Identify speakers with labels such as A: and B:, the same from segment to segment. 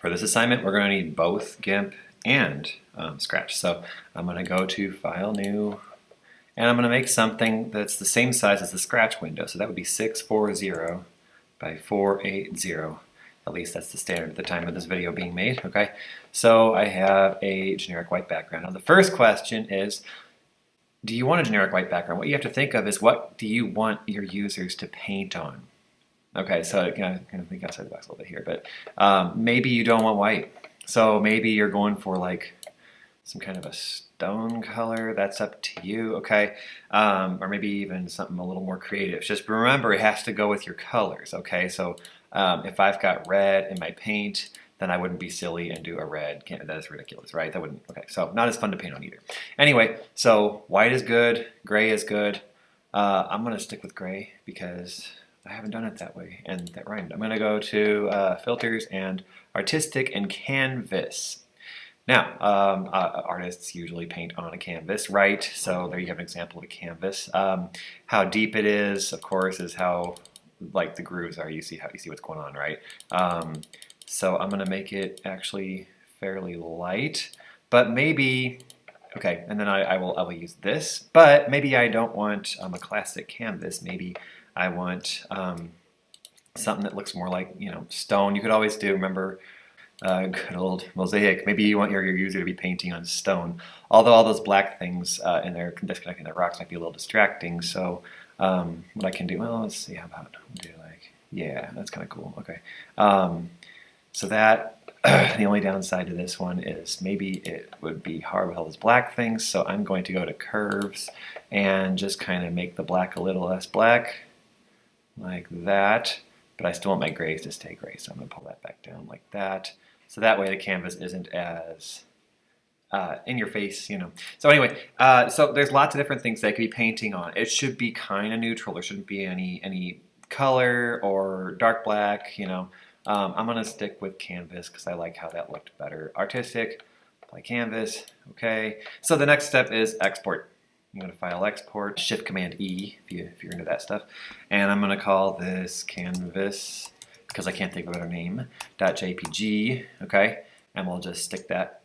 A: For this assignment, we're going to need both GIMP and Scratch. So I'm going to go to File, New, and I'm going to make something that's the same size as the Scratch window. So that would be 640 by 480. At least that's the standard at the time of this video being made. Okay, so I have a generic white background. Now the first question is, do you want a generic white background? What you have to think of is, what do you want your users to paint on? Okay, so I'm going to think outside the box a little bit here, but maybe you don't want white. So maybe you're going for like some kind of a stone color. That's up to you, okay? Or maybe even something a little more creative. Just remember, it has to go with your colors, okay? So if I've got red in my paint, then I wouldn't be silly and do a red. That is ridiculous, right? That wouldn't, okay, so not as fun to paint on either. Anyway, so white is good, gray is good. I'm gonna stick with gray because I haven't done it that way, and that rhymed. I'm gonna go to filters and artistic and canvas. Now, artists usually paint on a canvas, right? So there you have an example of a canvas. How deep it is, of course, is how like the grooves are. You see what's going on, right? So I'm gonna make it actually fairly light, but maybe, okay, and then I will use this, but maybe I don't want a classic canvas. Maybe I want something that looks more like, stone. You could always do, remember, good old mosaic. Maybe you want your user to be painting on stone. Although all those black things in there disconnecting the rocks might be a little distracting. So what I can do, well, let's see, how about do like, yeah, that's kind of cool. Okay. So that, the only downside to this one is maybe it would be hard with all those black things. So I'm going to go to curves and just kind of make the black a little less black, like that. But I still want my grays to stay gray, so I'm going to pull that back down like that. So that way the canvas isn't as in your face, So anyway, so there's lots of different things that I could be painting on. It should be kind of neutral. There shouldn't be any color or dark black, I'm going to stick with canvas because I like how that looked better. Artistic, apply canvas, okay. So the next step is export. I'm going to file export, Shift Command E if you're into that stuff. And I'm going to call this canvas, because I can't think of a better name, .jpg, okay? And we'll just stick that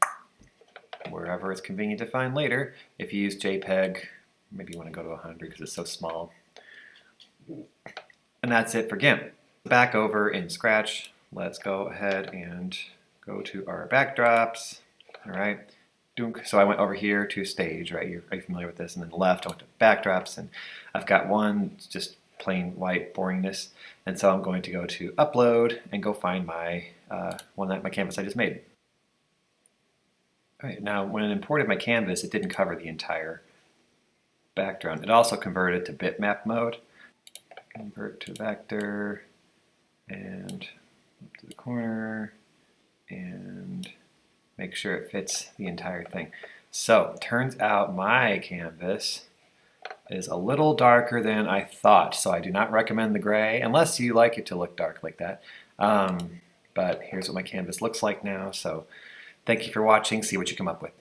A: wherever it's convenient to find later. If you use JPEG, maybe you want to go to 100 because it's so small. And that's it for GIMP. Back over in Scratch, let's go ahead and go to our backdrops, all right? So I went over here to stage, right? Are you familiar with this? And then left, I went to backdrops, and I've got one just plain white boringness. And so I'm going to go to upload and go find my my canvas I just made. All right, now when it imported my canvas, it didn't cover the entire background. It also converted to bitmap mode. Convert to vector, and up to the corner, and make sure it fits the entire thing. So turns out my canvas is a little darker than I thought, so I do not recommend the gray unless you like it to look dark like that. But here's what my canvas looks like now. So thank you for watching. See what you come up with.